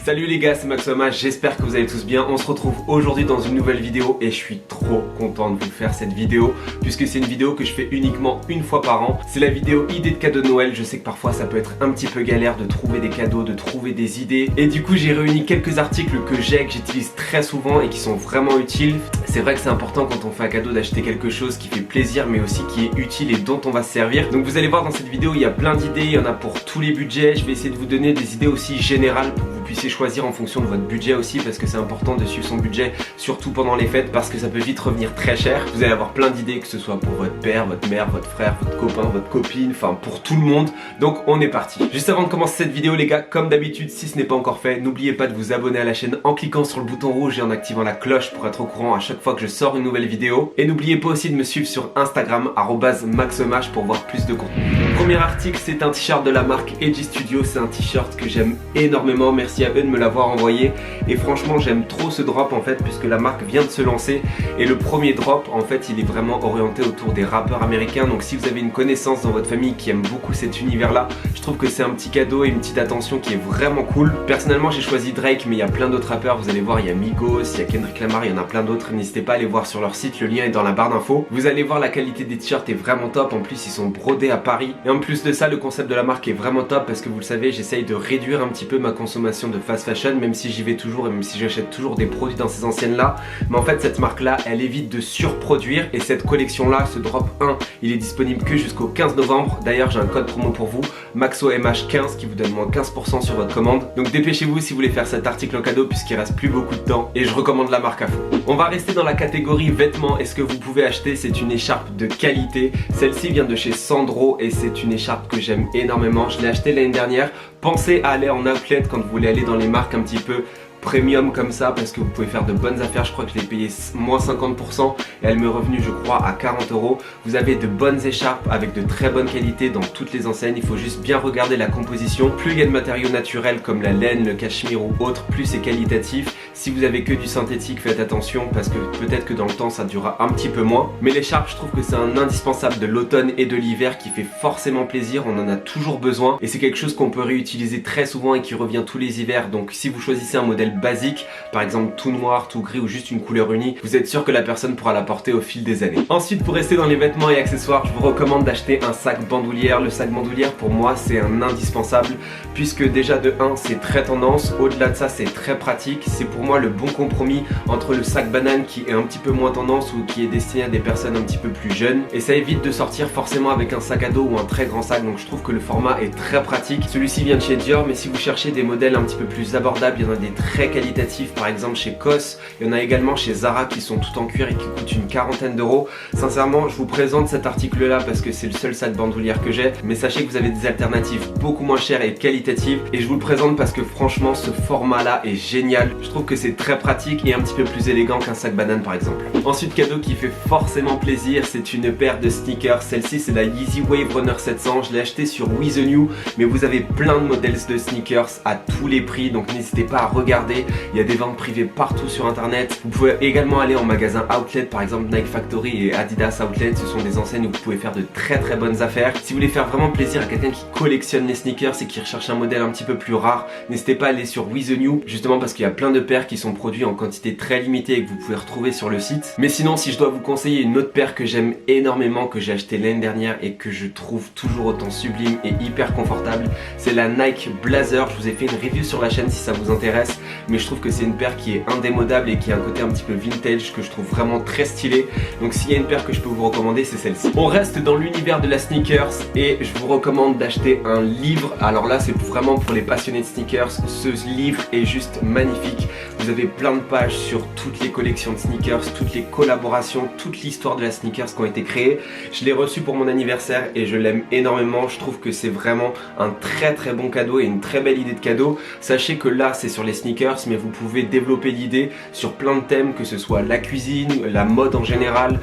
Salut les gars, c'est Maxoma, j'espère que vous allez tous bien. On se retrouve aujourd'hui dans une nouvelle vidéo et je suis trop content de vous faire cette vidéo puisque c'est une vidéo que je fais uniquement une fois par an. C'est la vidéo idée de cadeaux de Noël. Je sais que parfois ça peut être un petit peu galère de trouver des cadeaux, de trouver des idées, et du coup j'ai réuni quelques articles que j'utilise très souvent et qui sont vraiment utiles. C'est vrai que c'est important quand on fait un cadeau d'acheter quelque chose qui fait plaisir mais aussi qui est utile et dont on va se servir. Donc vous allez voir dans cette vidéo, il y a plein d'idées, il y en a pour tous les budgets. Je vais essayer de vous donner des idées aussi générales pour que vous puissiez choisir en fonction de votre budget aussi, parce que c'est important de suivre son budget, surtout pendant les fêtes, parce que ça peut vite revenir très cher. Vous allez avoir plein d'idées, que ce soit pour votre père, votre mère, votre frère, votre copain, votre copine, enfin pour tout le monde. Donc on est parti. Juste avant de commencer cette vidéo les gars, comme d'habitude, si ce n'est pas encore fait, n'oubliez pas de vous abonner à la chaîne en cliquant sur le bouton rouge et en activant la cloche pour être au courant à chaque fois que je sors une nouvelle vidéo. Et n'oubliez pas aussi de me suivre sur Instagram @maxomach pour voir plus de contenu. Premier article, c'est un t-shirt de la marque Edgy Studio. C'est un t-shirt que j'aime énormément, merci à eux de me l'avoir envoyé. Et franchement j'aime trop ce drop en fait, puisque la marque vient de se lancer. Et le premier drop en fait il est vraiment orienté autour des rappeurs américains. Donc si vous avez une connaissance dans votre famille qui aime beaucoup cet univers là, je trouve que c'est un petit cadeau et une petite attention qui est vraiment cool. Personnellement j'ai choisi Drake, mais il y a plein d'autres rappeurs. Vous allez voir, il y a Migos, il y a Kendrick Lamar, il y en a plein d'autres. N'hésitez pas à aller voir sur leur site, le lien est dans la barre d'infos. Vous allez voir, la qualité des t-shirts est vraiment top. En plus ils sont brodés à Paris. Et en plus de ça, le concept de la marque est vraiment top, parce que vous le savez, j'essaye de réduire un petit peu ma consommation de fast fashion, même si j'y vais toujours et même si j'achète toujours des produits dans ces anciennes là. Mais en fait cette marque là elle évite de surproduire, et cette collection là, ce drop 1, il est disponible que jusqu'au 15 novembre. D'ailleurs j'ai un code promo pour vous, MAXOMH15, qui vous donne moins 15% sur votre commande. Donc dépêchez-vous si vous voulez faire cet article en cadeau, puisqu'il reste plus beaucoup de temps et je recommande la marque à fond. On va rester dans la catégorie vêtements, et ce que vous pouvez acheter, c'est une écharpe de qualité. Celle-ci vient de chez Sandro et c'est une écharpe que j'aime énormément. Je l'ai achetée l'année dernière. Pensez à aller en outlet quand vous voulez aller dans les marques un petit peu premium comme ça, parce que vous pouvez faire de bonnes affaires. Je crois que je l'ai payé moins 50% et elle m'est revenue je crois à 40 €. Vous avez de bonnes écharpes avec de très bonne qualité dans toutes les enseignes. Il faut juste bien regarder la composition. Plus il y a de matériaux naturels comme la laine, le cachemire ou autre, plus c'est qualitatif. Si vous avez que du synthétique, faites attention, parce que peut-être que dans le temps ça durera un petit peu moins. Mais l'écharpe, je trouve que c'est un indispensable de l'automne et de l'hiver qui fait forcément plaisir. On en a toujours besoin et c'est quelque chose qu'on peut réutiliser très souvent et qui revient tous les hivers. Donc si vous choisissez un modèle basique, par exemple tout noir, tout gris ou juste une couleur unie, vous êtes sûr que la personne pourra la porter au fil des années. Ensuite, pour rester dans les vêtements et accessoires, je vous recommande d'acheter un sac bandoulière. Le sac bandoulière pour moi c'est un indispensable, puisque déjà de 1 c'est très tendance, au-delà de ça c'est très pratique. C'est pour moi le bon compromis entre le sac banane qui est un petit peu moins tendance ou qui est destiné à des personnes un petit peu plus jeunes, et ça évite de sortir forcément avec un sac à dos ou un très grand sac. Donc je trouve que le format est très pratique. Celui-ci vient de chez Dior, mais si vous cherchez des modèles un petit peu plus abordables, il y en a des très qualitatifs, par exemple chez COS, il y en a également chez Zara qui sont tout en cuir et qui coûtent une quarantaine d'euros. Sincèrement je vous présente cet article là parce que c'est le seul sac bandoulière que j'ai, mais sachez que vous avez des alternatives beaucoup moins chères et qualitatives, et je vous le présente parce que franchement ce format là est génial. Je trouve que c'est très pratique et un petit peu plus élégant qu'un sac banane par exemple. Ensuite, cadeau qui fait forcément plaisir, c'est une paire de sneakers. Celle-ci c'est la Yeezy Wave Runner 700. Je l'ai acheté sur We The New, mais vous avez plein de modèles de sneakers à tous les prix, donc n'hésitez pas à regarder. Il y a des ventes privées partout sur internet. Vous pouvez également aller en magasin outlet, par exemple Nike Factory et Adidas Outlet. Ce sont des enseignes où vous pouvez faire de très bonnes affaires. Si vous voulez faire vraiment plaisir à quelqu'un qui collectionne les sneakers et qui recherche un modèle un petit peu plus rare, n'hésitez pas à aller sur We The New, justement parce qu'il y a plein de paires qui sont produits en quantité très limitée et que vous pouvez retrouver sur le site. Mais sinon, si je dois vous conseiller une autre paire que j'aime énormément, que j'ai acheté l'année dernière et que je trouve toujours autant sublime et hyper confortable, c'est la Nike Blazer. Je vous ai fait une review sur la chaîne si ça vous intéresse, mais je trouve que c'est une paire qui est indémodable et qui a un côté un petit peu vintage que je trouve vraiment très stylé. Donc s'il y a une paire que je peux vous recommander, c'est celle-ci. On reste dans l'univers de la sneakers et je vous recommande d'acheter un livre. Alors là c'est vraiment pour les passionnés de sneakers. Ce livre est juste magnifique. Vous avez plein de pages sur toutes les collections de sneakers, toutes les collaborations, toute l'histoire de la sneakers qui ont été créées. Je l'ai reçu pour mon anniversaire et je l'aime énormément. Je trouve que c'est vraiment un très bon cadeau et une très belle idée de cadeau. Sachez que là c'est sur les sneakers, mais vous pouvez développer l'idée sur plein de thèmes, que ce soit la cuisine, la mode en général.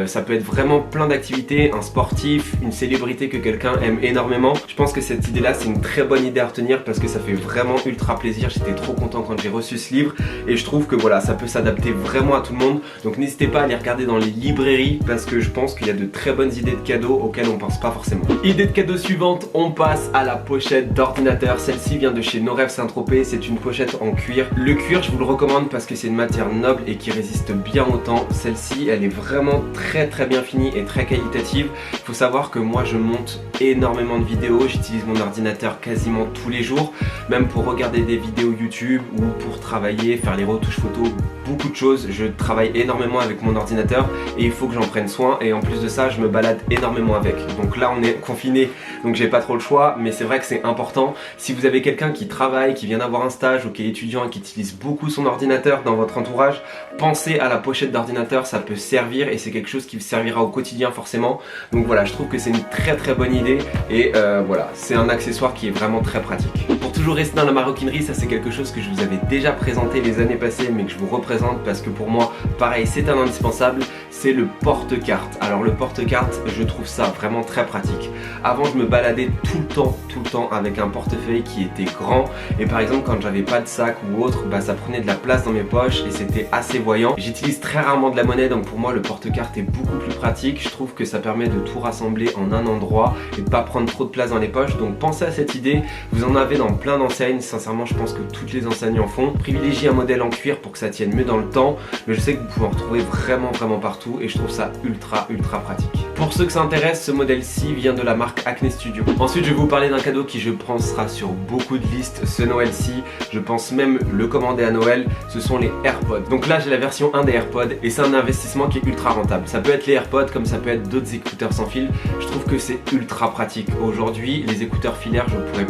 Ça peut être vraiment plein d'activités, un sportif, une célébrité que quelqu'un aime énormément. Je pense que cette idée là c'est une très bonne idée à retenir parce que ça fait vraiment ultra plaisir. J'étais trop content quand j'ai reçu ce livre et je trouve que voilà, ça peut s'adapter vraiment à tout le monde. Donc n'hésitez pas à aller regarder dans les librairies parce que je pense qu'il y a de très bonnes idées de cadeaux auxquelles on pense pas forcément. Idée de cadeau suivante, on passe à la pochette d'ordinateur. Celle-ci vient de chez No Rêve Saint-Tropez, c'est une pochette en cuir. Le cuir, je vous le recommande parce que c'est une matière noble et qui résiste bien au temps. Celle-ci, elle est vraiment très bien finie et très qualitative. Il faut savoir que moi je monte énormément de vidéos, j'utilise mon ordinateur quasiment tous les jours, même pour regarder des vidéos YouTube ou pour travailler, faire les retouches photos, beaucoup de choses. Je travaille énormément avec mon ordinateur et il faut que j'en prenne soin, et en plus de ça je me balade énormément avec. Donc là on est confiné, donc j'ai pas trop le choix, mais c'est vrai que c'est important. Si vous avez quelqu'un qui travaille, qui vient d'avoir un stage ou qui est étudiant et qui utilise beaucoup son ordinateur dans votre entourage, pensez à la pochette d'ordinateur, ça peut servir et c'est quelque chose qui vous servira au quotidien forcément. Donc voilà, je trouve que c'est une très bonne idée et voilà, c'est un accessoire qui est vraiment très pratique. Pour toujours rester dans la maroquinerie, ça c'est quelque chose que je vous avais déjà présenté les années passées mais que je vous représente parce que pour moi, pareil, c'est un indispensable, c'est le porte-carte. Alors le porte-carte, je trouve ça vraiment très pratique. Avant, je me baladais tout le temps avec un portefeuille qui était grand et par exemple quand j'avais pas de sac ou autre, bah, ça prenait de la place dans mes poches et c'était assez voyant. J'utilise très rarement de la monnaie, donc pour moi le porte-carte est beaucoup plus pratique. Je trouve que ça permet de tout rassembler en un endroit et de pas prendre trop de place dans les poches. Donc pensez à cette idée, vous en avez dans plein d'enseignes, sincèrement je pense que toutes les enseignes en font. Privilégiez un modèle en cuir pour que ça tienne mieux dans le temps, mais je sais que vous pouvez en retrouver vraiment partout et je trouve ça ultra pratique. Pour ceux que ça intéresse, ce modèle-ci vient de la marque Acne Studio. Ensuite je vais vous parler d'un cadeau qui je pense sera sur beaucoup de listes ce Noël-ci, je pense même le commander à Noël, ce sont les AirPods. Donc là j'ai la version 1 des AirPods et c'est un investissement qui est ultra rentable. Ça peut être les AirPods comme ça peut être d'autres écouteurs sans fil, je trouve que c'est ultra pratique. Aujourd'hui les écouteurs filaires je pourrais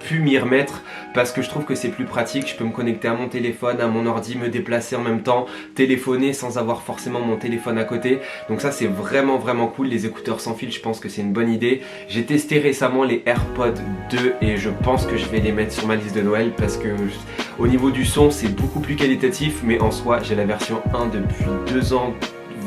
plus m'y remettre parce que je trouve que c'est plus pratique. Je peux me connecter à mon téléphone, à mon ordi, me déplacer en même temps, téléphoner sans avoir forcément mon téléphone à côté. Donc ça c'est vraiment cool. Les écouteurs sans fil, je pense que c'est une bonne idée. J'ai testé récemment les AirPods 2 et je pense que je vais les mettre sur ma liste de Noël parce que au niveau du son c'est beaucoup plus qualitatif, mais en soi j'ai la version 1 depuis 2 ans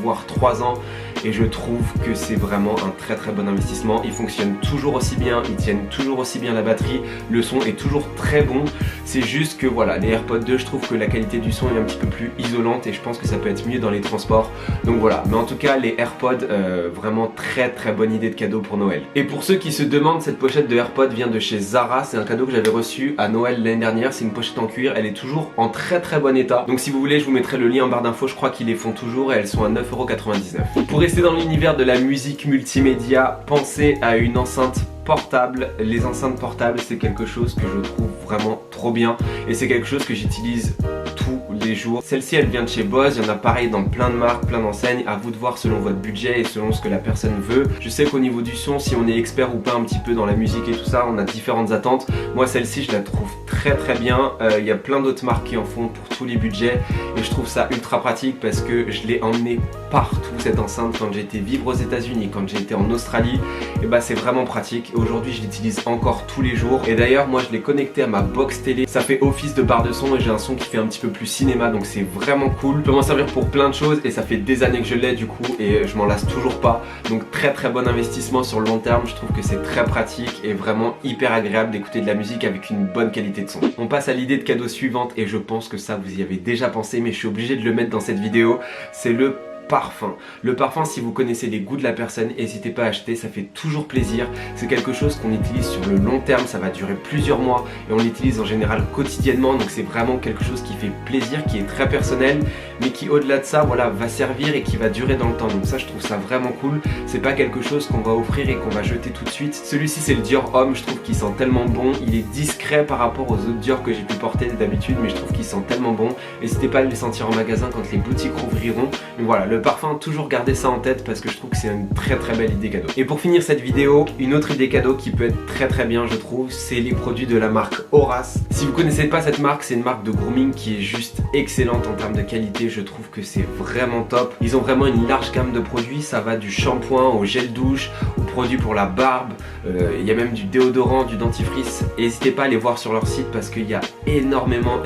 voire 3 ans et je trouve que c'est vraiment un très bon investissement. Ils fonctionnent toujours aussi bien, ils tiennent toujours aussi bien la batterie, le son est toujours très bon. C'est juste que voilà, les AirPods 2, je trouve que la qualité du son est un petit peu plus isolante et je pense que ça peut être mieux dans les transports. Donc voilà, mais en tout cas les AirPods, vraiment très bonne idée de cadeau pour Noël. Et pour ceux qui se demandent, cette pochette de AirPods vient de chez Zara, c'est un cadeau que j'avais reçu à Noël l'année dernière. C'est une pochette en cuir, elle est toujours en très bon état. Donc si vous voulez, je vous mettrai le lien en barre d'infos, je crois qu'ils les font toujours et elles sont à 9,99 €. Pour rester dans l'univers de la musique multimédia, pensez à une enceinte portable. Les enceintes portables c'est quelque chose que je trouve vraiment trop bien et c'est quelque chose que j'utilise tous les jours. Celle-ci elle vient de chez Bose, il y en a pareil dans plein de marques, plein d'enseignes, à vous de voir selon votre budget et selon ce que la personne veut. Je sais qu'au niveau du son, si on est expert ou pas un petit peu dans la musique et tout ça, on a différentes attentes. Moi celle-ci je la trouve très bien, il y a plein d'autres marques qui en font pour tous les budgets et je trouve ça ultra pratique parce que je l'ai emmené partout cette enceinte quand j'ai été vivre aux États-Unis, quand j'ai été en Australie, et bah c'est vraiment pratique. Aujourd'hui je l'utilise encore tous les jours et d'ailleurs moi je l'ai connecté à ma box télé, ça fait office de barre de son et j'ai un son qui fait un petit peu plus cinéma, donc c'est vraiment cool. Je peux m'en servir pour plein de choses et ça fait des années que je l'ai du coup et je m'en lasse toujours pas, donc très bon investissement sur le long terme. Je trouve que c'est très pratique et vraiment hyper agréable d'écouter de la musique avec une bonne qualité de son. On passe à l'idée de cadeau suivante et je pense que ça vous y avez déjà pensé mais je suis obligé de le mettre dans cette vidéo, c'est le parfum. Le parfum, si vous connaissez les goûts de la personne, n'hésitez pas à acheter, ça fait toujours plaisir. C'est quelque chose qu'on utilise sur le long terme, ça va durer plusieurs mois et on l'utilise en général quotidiennement, donc c'est vraiment quelque chose qui fait plaisir, qui est très personnel, mais qui au-delà de ça, voilà, va servir et qui va durer dans le temps. Donc ça, je trouve ça vraiment cool. C'est pas quelque chose qu'on va offrir et qu'on va jeter tout de suite. Celui-ci, c'est le Dior Homme, je trouve qu'il sent tellement bon. Il est discret par rapport aux autres Dior que j'ai pu porter d'habitude, mais je trouve qu'il sent tellement bon. N'hésitez pas à le sentir en magasin quand les boutiques rouvriront. Mais voilà, le parfum, toujours garder ça en tête parce que je trouve que c'est une très belle idée cadeau. Et pour finir cette vidéo, une autre idée cadeau qui peut être très bien je trouve, c'est les produits de la marque Horace. Si vous connaissez pas cette marque, c'est une marque de grooming qui est juste excellente en termes de qualité, je trouve que c'est vraiment top. Ils ont vraiment une large gamme de produits, ça va du shampoing au gel douche, aux produits pour la barbe, il y a même du déodorant, du dentifrice. N'hésitez pas à aller voir sur leur site parce qu'il y a énormément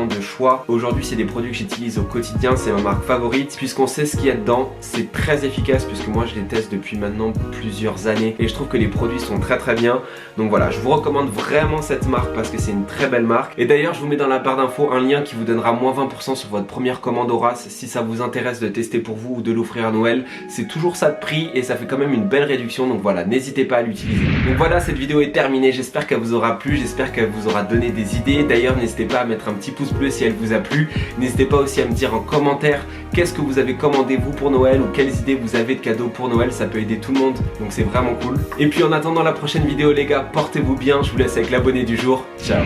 de choix. Aujourd'hui c'est des produits que j'utilise au quotidien, c'est ma marque favorite puisqu'on sait ce qu'il y a dedans. C'est très efficace puisque moi je les teste depuis maintenant plusieurs années et je trouve que les produits sont très bien. Donc voilà, je vous recommande vraiment cette marque parce que c'est une très belle marque. Et d'ailleurs je vous mets dans la barre d'infos un lien qui vous donnera moins 20% sur votre première commande Horace si ça vous intéresse de tester pour vous ou de l'offrir à Noël. C'est toujours ça de prix et ça fait quand même une belle réduction, donc voilà, n'hésitez pas à l'utiliser. Donc voilà, cette vidéo est terminée, j'espère qu'elle vous aura plu, j'espère qu'elle vous aura donné des idées. D'ailleurs n'hésitez pas à mettre un petit pouce bleu si elle vous a plu. N'hésitez pas aussi à me dire en commentaire qu'est-ce que vous avez commandé vous pour Noël ou quelles idées vous avez de cadeaux pour Noël, ça peut aider tout le monde, donc c'est vraiment cool. Et puis en attendant la prochaine vidéo les gars, portez-vous bien, je vous laisse avec l'abonné du jour, ciao.